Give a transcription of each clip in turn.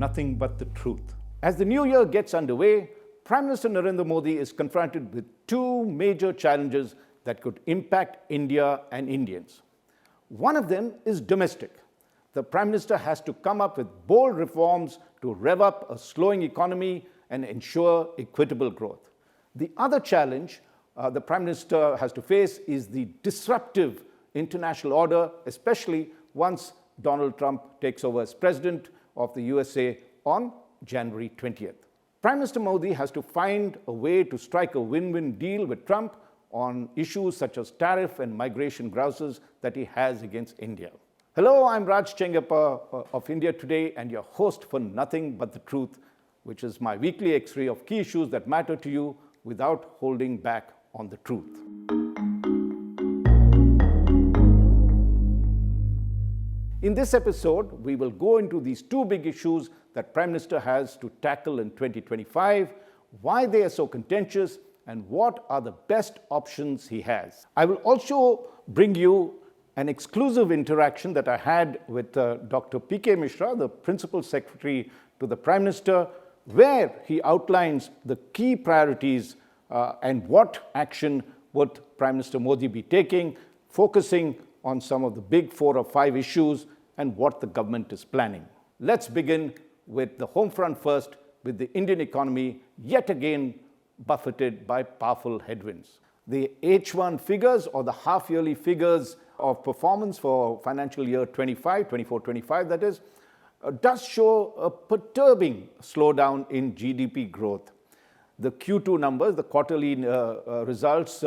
nothing but the truth. As the new year gets underway, Prime Minister Narendra Modi is confronted with two major challenges that could impact India and Indians. One of them is domestic. The Prime Minister has to come up with bold reforms to rev up a slowing economy and ensure equitable growth. The other challenge the Prime Minister has to face is the disruptive international order, especially once Donald Trump takes over as President of the USA on January 20th. Prime Minister Modi has to find a way to strike a win-win deal with Trump on issues such as tariff and migration grouses that he has against India. Hello, I'm Raj Chengappa of India Today and your host for Nothing But the Truth, which is my weekly X-ray of key issues that matter to you without holding back on the truth. In this episode, we will go into these two big issues that Prime Minister has to tackle in 2025, why they are so contentious, and what are the best options he has. I will also bring you an exclusive interaction that I had with Dr. P.K. Mishra, the Principal Secretary to the Prime Minister, where he outlines the key priorities and what action would Prime Minister Modi be taking, focusing on some of the big 4 or 5 issues and what the government is planning. Let's begin with the home front first, with the Indian economy yet again buffeted by powerful headwinds. The H1 figures, or the half-yearly figures of performance for financial year 24-25 that is, does show a perturbing slowdown in GDP growth. The Q2 numbers, the quarterly results,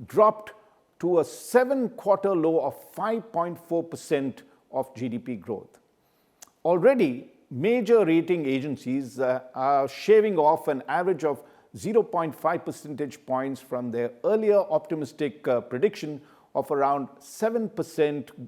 dropped to a 7-quarter low of 5.4% of GDP growth. Already, major rating agencies are shaving off an average of 0.5 percentage points from their earlier optimistic prediction of around 7%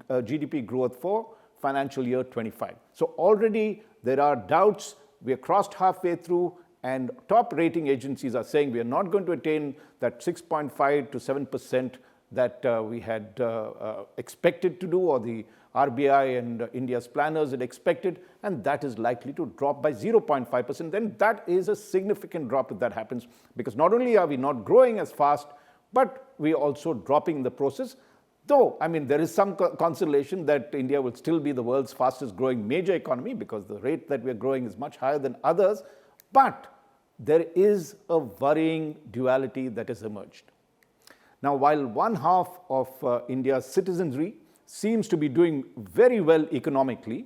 GDP growth for financial year 25. So already there are doubts. We are crossed halfway through, and top rating agencies are saying we are not going to attain that 6.5 to 7% that we had expected to do, or the RBI and India's planners had expected, and that is likely to drop by 0.5%. Then that is a significant drop if that happens, because not only are we not growing as fast, but we are also dropping in the process. Though, I mean, there is some consolation that India will still be the world's fastest growing major economy because the rate that we are growing is much higher than others. But there is a worrying duality that has emerged. Now, while one half of India's citizenry seems to be doing very well economically,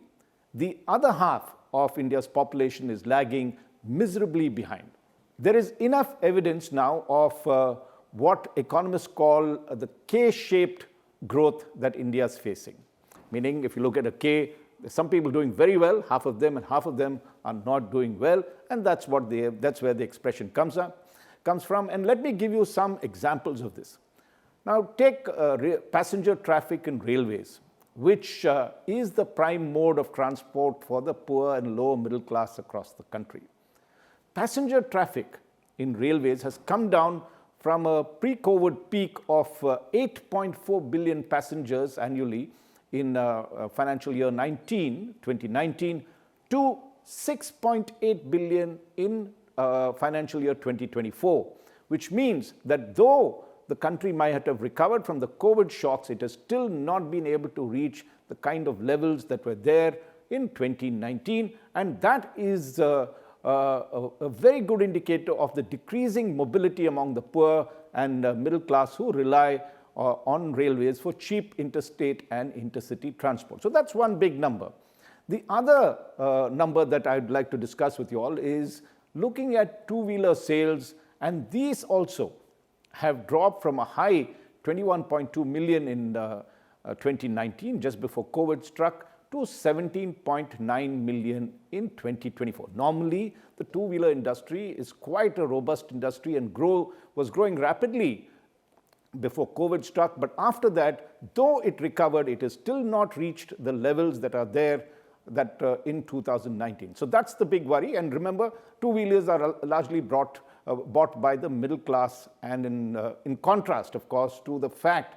the other half of India's population is lagging miserably behind. There is enough evidence now of what economists call the K-shaped growth that India is facing. Meaning, if you look at a K, there's some people doing very well, half of them, and half of them are not doing well, and that's where the expression comes from. And let me give you some examples of this. Now, take passenger traffic in railways, which is the prime mode of transport for the poor and lower middle class across the country. Passenger traffic in railways has come down from a pre-COVID peak of 8.4 billion passengers annually in financial year 2019, to 6.8 billion in financial year 2024, which means that though the country might have recovered from the COVID shocks, it has still not been able to reach the kind of levels that were there in 2019. And that is a very good indicator of the decreasing mobility among the poor and middle class who rely on railways for cheap interstate and intercity transport. So that's one big number. The other number that I'd like to discuss with you all is looking at two-wheeler sales, and these also have dropped from a high 21.2 million in 2019, just before COVID struck, to 17.9 million in 2024. Normally, the two-wheeler industry is quite a robust industry and was growing rapidly before COVID struck. But after that, though it recovered, it has still not reached the levels that are there in 2019. So that's the big worry. And remember, two-wheelers are largely bought by the middle class, and in contrast, of course, to the fact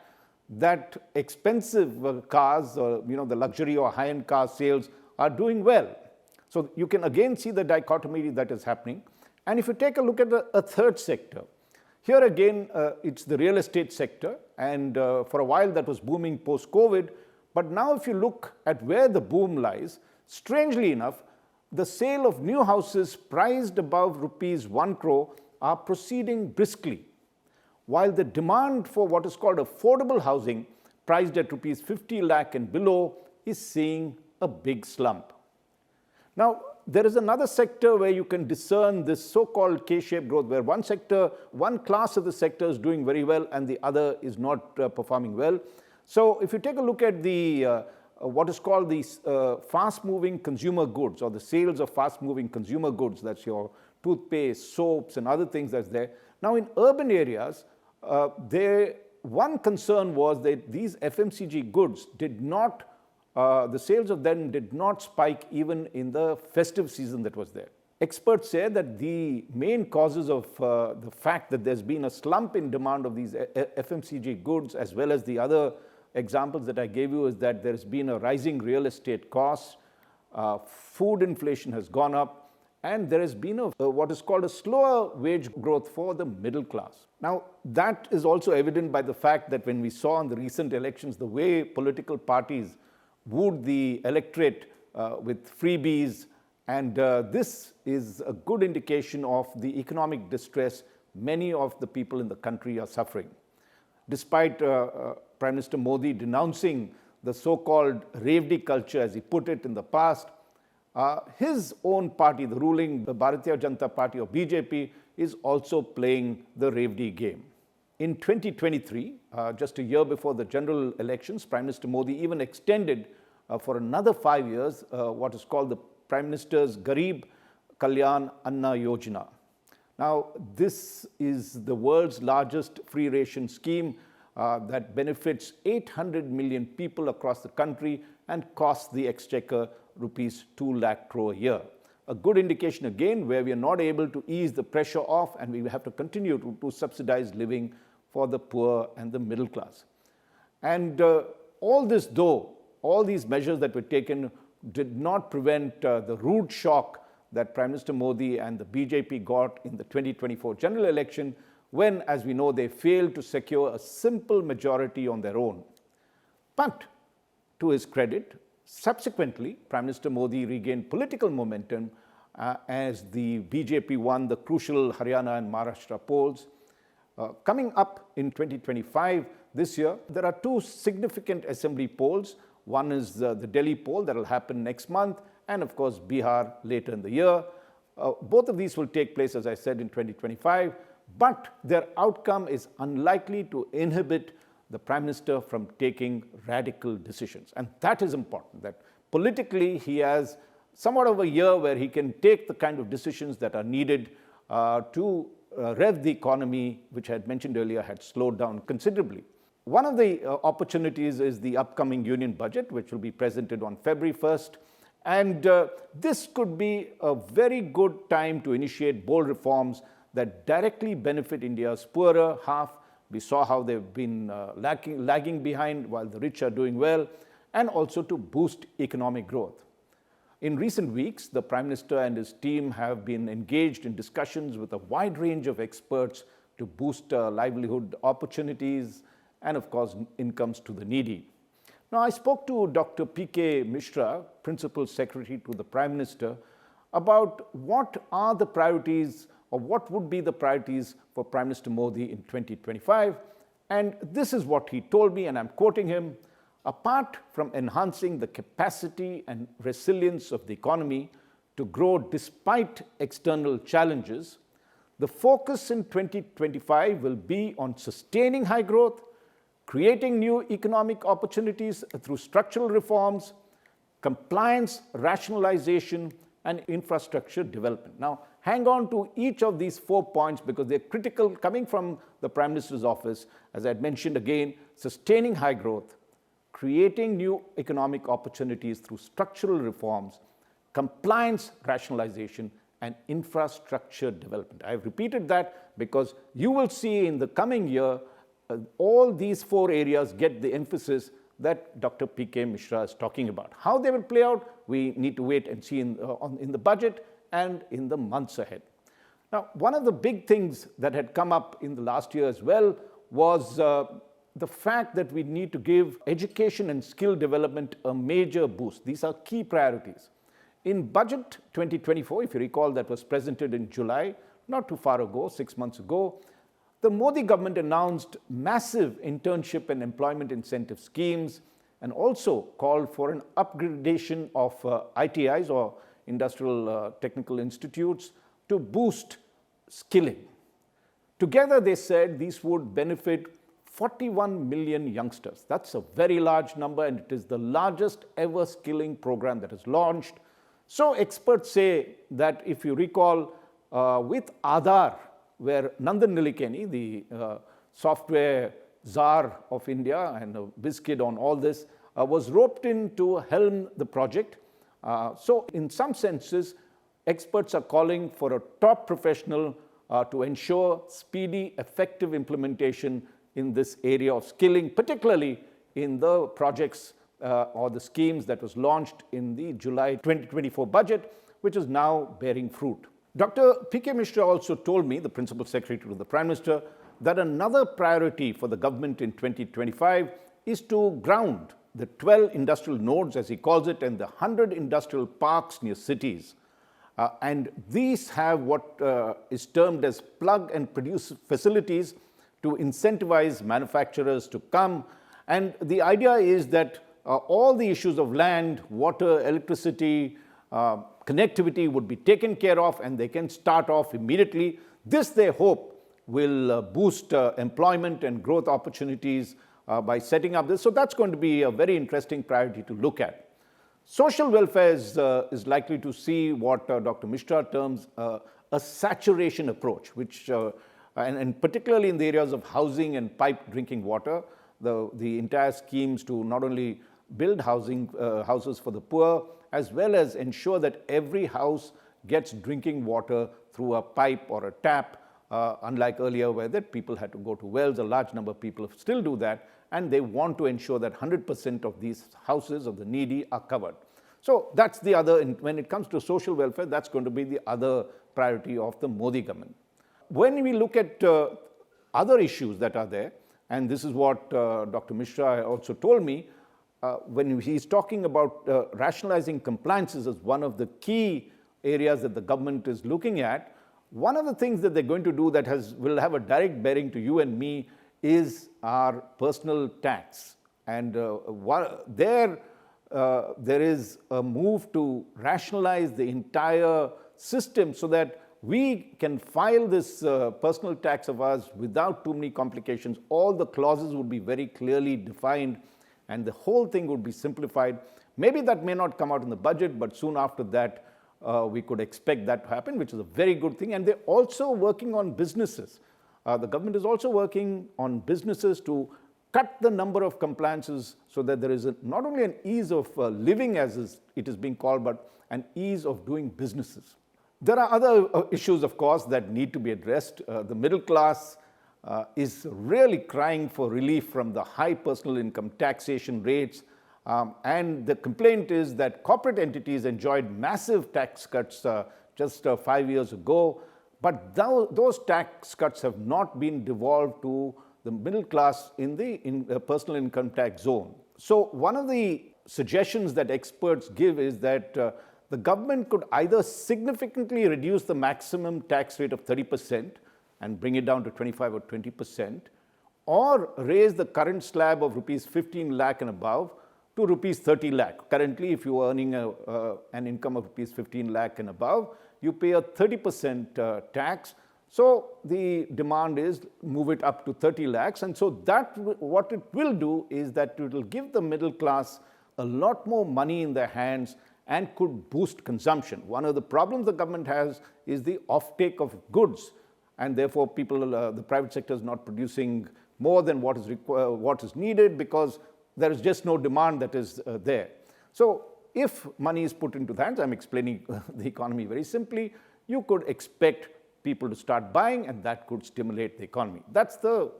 that expensive cars, the luxury or high-end car sales are doing well. So you can again see the dichotomy that is happening. And if you take a look at a third sector, here again, it's the real estate sector, and for a while that was booming post-COVID. But now if you look at where the boom lies, strangely enough, the sale of new houses priced above rupees 1 crore are proceeding briskly, while the demand for what is called affordable housing, priced at rupees 50 lakh and below, is seeing a big slump. Now, there is another sector where you can discern this so-called K-shaped growth, where one sector, one class of the sector is doing very well and the other is not performing well. So if you take a look at the what is called these fast-moving consumer goods, or the sales of fast-moving consumer goods, that's your toothpaste, soaps, and other things that's there. Now, in urban areas, one concern was that these FMCG goods did not the sales of them did not spike even in the festive season that was there. Experts say that the main causes of the fact that there's been a slump in demand of these FMCG goods, as well as the other examples that I gave you, is that there's been a rising real estate cost, food inflation has gone up, and there has been what is called a slower wage growth for the middle class. Now, that is also evident by the fact that when we saw in the recent elections the way political parties wooed the electorate with freebies, and this is a good indication of the economic distress many of the people in the country are suffering. Despite Prime Minister Modi denouncing the so-called Revdi culture, as he put it in the past, his own party, the ruling Bharatiya Janata Party or BJP, is also playing the Revdi game. In 2023, just a year before the general elections, Prime Minister Modi even extended for another 5 years what is called the Prime Minister's Garib Kalyan Anna Yojana. Now, this is the world's largest free ration scheme that benefits 800 million people across the country and costs the exchequer rupees 2 lakh crore a year. A good indication again where we are not able to ease the pressure off, and we have to continue to subsidize living for the poor and the middle class. And all this though, all these measures that were taken did not prevent the rude shock that Prime Minister Modi and the BJP got in the 2024 general election, when, as we know, they failed to secure a simple majority on their own. But to his credit, subsequently, Prime Minister Modi regained political momentum as the BJP won the crucial Haryana and Maharashtra polls. Coming up in 2025, this year, there are two significant assembly polls. One is the Delhi poll that will happen next month, and of course Bihar later in the year. Both of these will take place, as I said, in 2025, but their outcome is unlikely to inhibit the Prime Minister from taking radical decisions. And that is important, that politically he has somewhat of a year where he can take the kind of decisions that are needed to rev the economy, which I had mentioned earlier had slowed down considerably. One of the opportunities is the upcoming union budget, which will be presented on February 1st. And this could be a very good time to initiate bold reforms that directly benefit India's poorer half. We saw how they've been lagging behind while the rich are doing well, and also to boost economic growth. In recent weeks, the Prime Minister and his team have been engaged in discussions with a wide range of experts to boost livelihood opportunities and, of course, incomes to the needy. Now, I spoke to Dr. P.K. Mishra, Principal Secretary to the Prime Minister, about what are the priorities, or what would be the priorities for Prime Minister Modi in 2025. And this is what he told me, and I'm quoting him: apart from enhancing the capacity and resilience of the economy to grow despite external challenges, the focus in 2025 will be on sustaining high growth, creating new economic opportunities through structural reforms, compliance, rationalization, and infrastructure development. Now, hang on to each of these 4 points because they're critical coming from the Prime Minister's office. As I had mentioned again, sustaining high growth, creating new economic opportunities through structural reforms, compliance rationalization, and infrastructure development. I've repeated that because you will see in the coming year all these 4 areas get the emphasis that Dr. P.K. Mishra is talking about. How they will play out, we need to wait and see in the budget and in the months ahead. Now, one of the big things that had come up in the last year as well was the fact that we need to give education and skill development a major boost. These are key priorities. In Budget 2024, if you recall, that was presented in July, not too far ago, 6 months ago, the Modi government announced massive internship and employment incentive schemes and also called for an upgradation of ITIs or industrial technical institutes to boost skilling. Together, they said these would benefit 41 million youngsters. That's a very large number, and it is the largest ever skilling program that is launched. So experts say that if you recall, with Aadhaar, where Nandan Nilekani, the software czar of India and a whiz kid on all this, was roped in to helm the project. So in some senses, experts are calling for a top professional to ensure speedy, effective implementation in this area of skilling, particularly in the projects or the schemes that was launched in the July 2024 budget, which is now bearing fruit. Dr. P.K. Mishra also told me, the Principal Secretary to the Prime Minister, that another priority for the government in 2025 is to ground the 12 industrial nodes, as he calls it, and the 100 industrial parks near cities. And these have what is termed as plug and produce facilities to incentivize manufacturers to come. And the idea is that all the issues of land, water, electricity, connectivity would be taken care of, and they can start off immediately. This, they hope, will boost employment and growth opportunities by setting up this. So that's going to be a very interesting priority to look at. Social welfare is likely to see what Dr. Mishra terms a saturation approach, which, and particularly in the areas of housing and piped drinking water, the entire schemes to not only build houses for the poor, as well as ensure that every house gets drinking water through a pipe or a tap, unlike earlier where that people had to go to wells. A large number of people still do that, and they want to ensure that 100% of these houses of the needy are covered. So that's the other, when it comes to social welfare, that's going to be the other priority of the Modi government. When we look at other issues that are there, and this is what Dr. Mishra also told me, when he's talking about rationalizing compliances as one of the key areas that the government is looking at, one of the things that they're going to do that will have a direct bearing to you and me is our personal tax. And there is a move to rationalize the entire system so that we can file this personal tax of ours without too many complications. All the clauses would be very clearly defined, and the whole thing would be simplified. Maybe that may not come out in the budget, but soon after that, we could expect that to happen, which is a very good thing. And they're also working on businesses. The government is also working on businesses to cut the number of compliances so that there is not only an ease of living, as it is being called, but an ease of doing businesses. There are other issues, of course, that need to be addressed. The middle class is really crying for relief from the high personal income taxation rates. And the complaint is that corporate entities enjoyed massive tax cuts just 5 years ago, but those tax cuts have not been devolved to the middle class in the personal income tax zone. So one of the suggestions that experts give is that the government could either significantly reduce the maximum tax rate of 30% and bring it down to 25 or 20%, or raise the current slab of rupees 15 lakh and above to rupees 30 lakh. Currently, if you are earning an income of rupees 15 lakh and above, you pay a 30% tax. So the demand is move it up to 30 lakhs. And so that what it will do is that it will give the middle class a lot more money in their hands and could boost consumption. One of the problems the government has is the offtake of goods, and therefore the private sector is not producing more than what is needed because there is just no demand that is there. So if money is put into the hands, I'm explaining the economy very simply, you could expect people to start buying, and that could stimulate the economy. That's the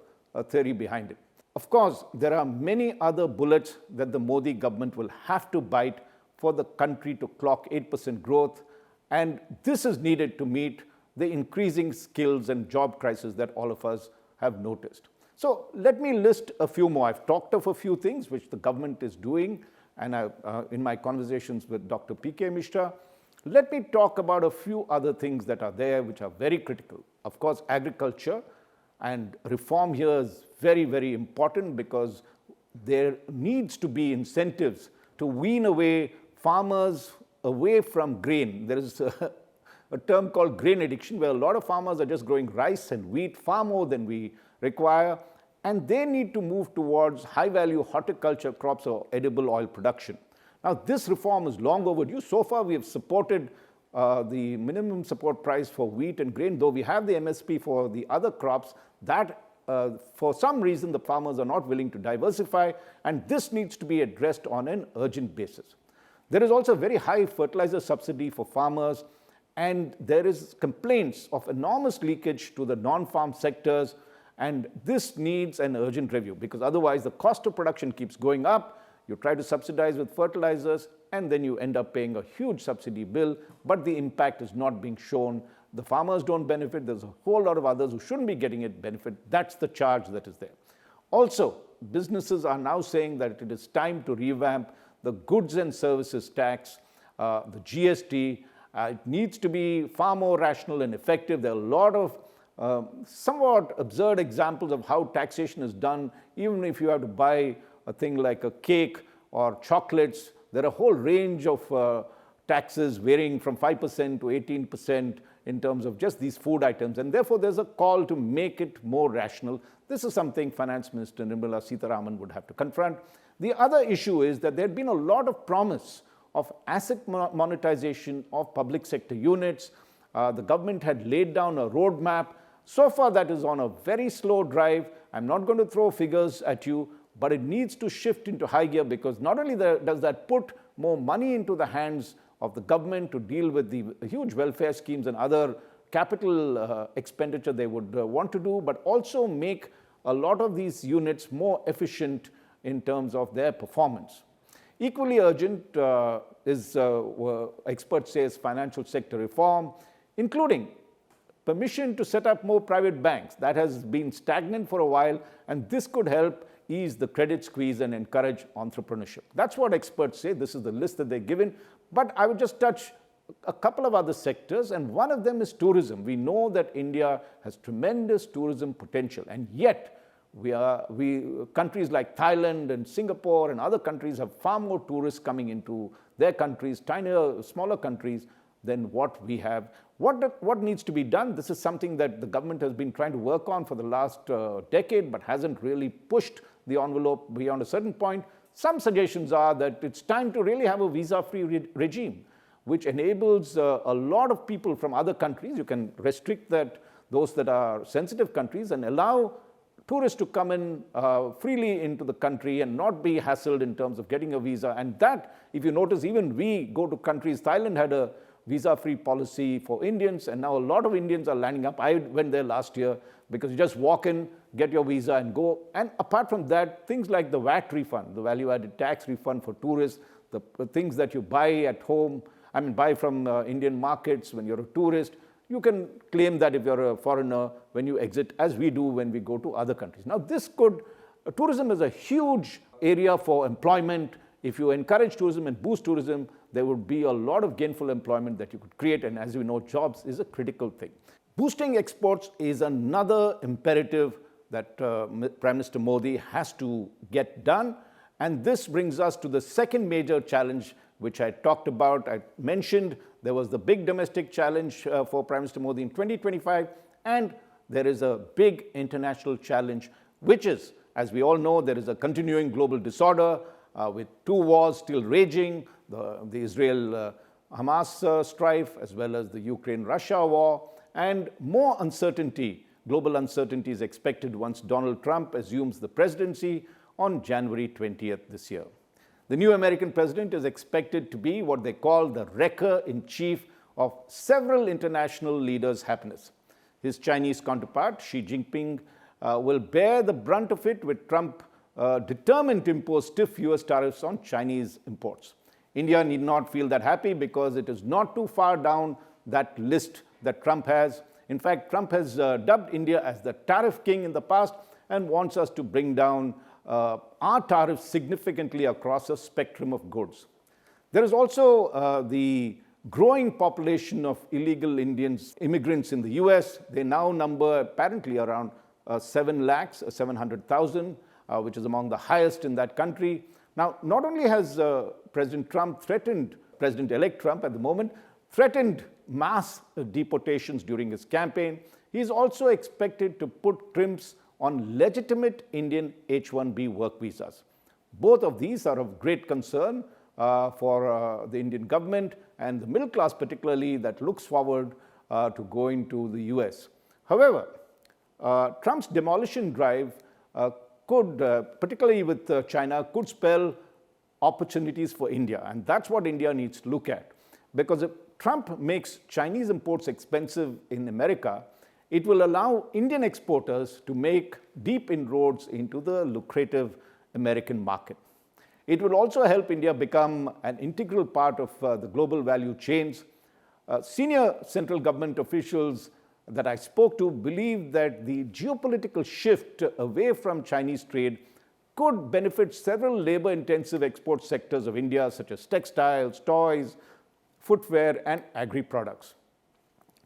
theory behind it. Of course, there are many other bullets that the Modi government will have to bite for the country to clock 8% growth, and this is needed to meet the increasing skills and job crisis that all of us have noticed. So let me list a few more. I've talked of a few things which the government is doing, and in my conversations with Dr. P.K. Mishra, let me talk about a few other things that are there which are very critical. Of course, agriculture and reform here is very, very important because there needs to be incentives to wean away farmers away from grain. There is a term called grain addiction where a lot of farmers are just growing rice and wheat far more than we require, and they need to move towards high-value horticulture crops or edible oil production. Now, this reform is long overdue. So far, we have supported the minimum support price for wheat and grain, though we have the MSP for the other crops that for some reason the farmers are not willing to diversify, and this needs to be addressed on an urgent basis. There is also a very high fertilizer subsidy for farmers, and there is complaints of enormous leakage to the non-farm sectors, and this needs an urgent review because otherwise the cost of production keeps going up. You try to subsidize with fertilizers, and then you end up paying a huge subsidy bill, but the impact is not being shown. The farmers don't benefit. There's a whole lot of others who shouldn't be getting it benefit. That's the charge that is there. Also, businesses are now saying that it is time to revamp the goods and services tax, the GST. It needs to be far more rational and effective. There are a lot of somewhat absurd examples of how taxation is done. Even if you have to buy a thing like a cake or chocolates, there are a whole range of taxes varying from 5% to 18% in terms of just these food items, and therefore there's a call to make it more rational. This is something Finance Minister Nirmala Sitharaman would have to confront. The other issue is that there had been a lot of promise of asset monetization of public sector units. The government had laid down a roadmap. So far, that is on a very slow drive. I'm not going to throw figures at you, but it needs to shift into high gear because not only does that put more money into the hands of the government to deal with the huge welfare schemes and other capital expenditure they would want to do, but also make a lot of these units more efficient in terms of their performance. Equally urgent is, experts say, is financial sector reform, including permission to set up more private banks. That has been stagnant for a while, and this could help ease the credit squeeze and encourage entrepreneurship. That's what experts say. This is the list that they've given. But I would just touch a couple of other sectors, and one of them is tourism. We know that India has tremendous tourism potential, and yet countries like Thailand and Singapore and other countries have far more tourists coming into their countries, tinier, smaller countries than what we have. What needs to be done? This is something that the government has been trying to work on for the last decade, but hasn't really pushed the envelope beyond a certain point. Some suggestions are that it's time to really have a visa-free regime, which enables a lot of people from other countries. You can restrict those that are sensitive countries and allow tourists to come in freely into the country and not be hassled in terms of getting a visa. And that, if you notice, even we go to countries, Thailand had a visa-free policy for Indians, and now a lot of Indians are lining up. I went there last year because you just walk in, get your visa and go. And apart from that, things like the VAT refund, the value-added tax refund for tourists, the things that you buy at home, buy from Indian markets when you're a tourist, you can claim that if you're a foreigner when you exit, as we do when we go to other countries. Now, tourism is a huge area for employment. If you encourage tourism and boost tourism, there would be a lot of gainful employment that you could create, and as we know, jobs is a critical thing. Boosting exports is another imperative that Prime Minister Modi has to get done, and this brings us to the second major challenge which I talked about. I mentioned there was the big domestic challenge for Prime Minister Modi in 2025, and there is a big international challenge, which is, as we all know, there is a continuing global disorder with two wars still raging, the Israel-Hamas strife, as well as the Ukraine-Russia war, and more uncertainty, global uncertainty is expected once Donald Trump assumes the presidency on January 20th this year. The new American president is expected to be what they call the wrecker-in-chief of several international leaders' happiness. His Chinese counterpart, Xi Jinping, will bear the brunt of it, with Trump determined to impose stiff US tariffs on Chinese imports. India need not feel that happy because it is not too far down that list that Trump has. In fact, Trump has dubbed India as the tariff king in the past and wants us to bring down our tariffs significantly across a spectrum of goods. There is also the growing population of illegal immigrants in the US. They now number apparently around 700,000, which is among the highest in that country. Now, not only has President-elect Trump at the moment, threatened mass deportations during his campaign, he is also expected to put crimps on legitimate Indian H-1B work visas. Both of these are of great concern for the Indian government and the middle class particularly, that looks forward to going to the US. However, Trump's demolition drive could, particularly with China, could spell opportunities for India. And that's what India needs to look at. Because if Trump makes Chinese imports expensive in America, it will allow Indian exporters to make deep inroads into the lucrative American market. It will also help India become an integral part of the global value chains. Senior central government officials that I spoke to believe that the geopolitical shift away from Chinese trade could benefit several labor-intensive export sectors of India, such as textiles, toys, footwear, and agri-products.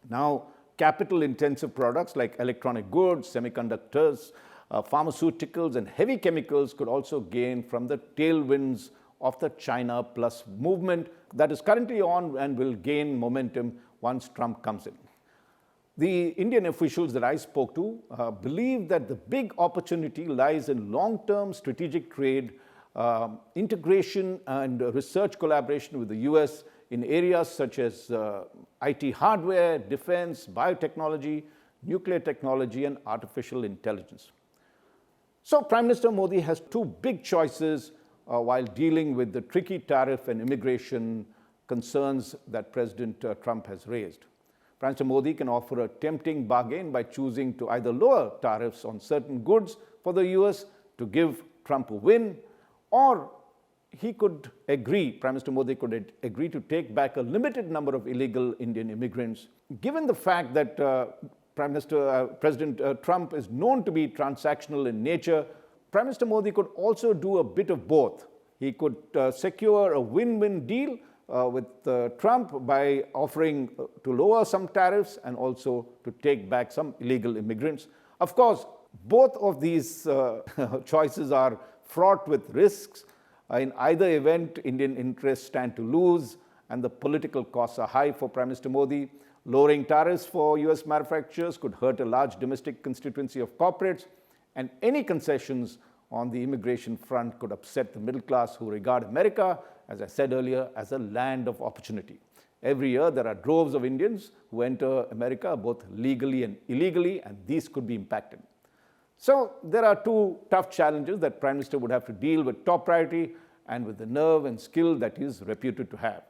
Now, capital-intensive products like electronic goods, semiconductors, pharmaceuticals, and heavy chemicals could also gain from the tailwinds of the China Plus movement that is currently on and will gain momentum once Trump comes in. The Indian officials that I spoke to believe that the big opportunity lies in long-term strategic trade, integration and research collaboration with the US in areas such as IT hardware, defense, biotechnology, nuclear technology, and artificial intelligence. So Prime Minister Modi has two big choices while dealing with the tricky tariff and immigration concerns that President Trump has raised. Prime Minister Modi can offer a tempting bargain by choosing to either lower tariffs on certain goods for the US to give Trump a win, or he could agree, Prime Minister Modi could agree to take back a limited number of illegal Indian immigrants. Given the fact that President Trump is known to be transactional in nature, Prime Minister Modi could also do a bit of both. He could secure a win-win deal with Trump by offering to lower some tariffs and also to take back some illegal immigrants. Of course, both of these choices are fraught with risks. In either event, Indian interests stand to lose, and the political costs are high for Prime Minister Modi. Lowering tariffs for US manufacturers could hurt a large domestic constituency of corporates, and any concessions on the immigration front could upset the middle class, who regard America, as I said earlier, as a land of opportunity. Every year, there are droves of Indians who enter America, both legally and illegally, and these could be impacted. So there are two tough challenges that Prime Minister would have to deal with top priority and with the nerve and skill that he is reputed to have.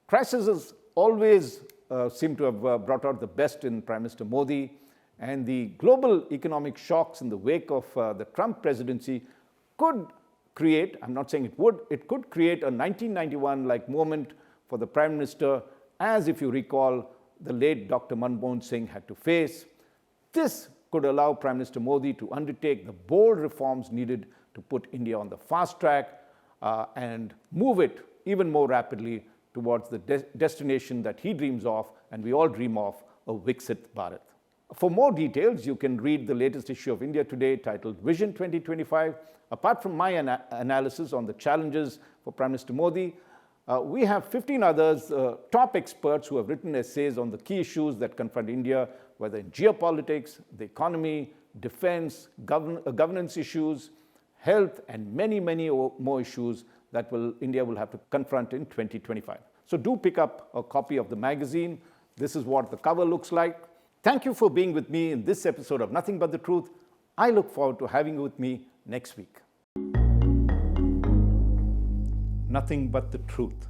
Crises always seem to have brought out the best in Prime Minister Modi, and the global economic shocks in the wake of the Trump presidency could create, I'm not saying it would, it could create a 1991-like moment for the Prime Minister, as if you recall, the late Dr. Manmohan Singh had to face. This could allow Prime Minister Modi to undertake the bold reforms needed to put India on the fast track and move it even more rapidly towards the destination that he dreams of, and we all dream of, a Viksit Bharat. For more details, you can read the latest issue of India Today titled Vision 2025. Apart from my analysis on the challenges for Prime Minister Modi, we have 15 others, top experts who have written essays on the key issues that confront India, whether in geopolitics, the economy, defense, governance issues, health, and many, many more issues that India will have to confront in 2025. So do pick up a copy of the magazine. This is what the cover looks like. Thank you for being with me in this episode of Nothing But the Truth. I look forward to having you with me next week. Nothing But the Truth.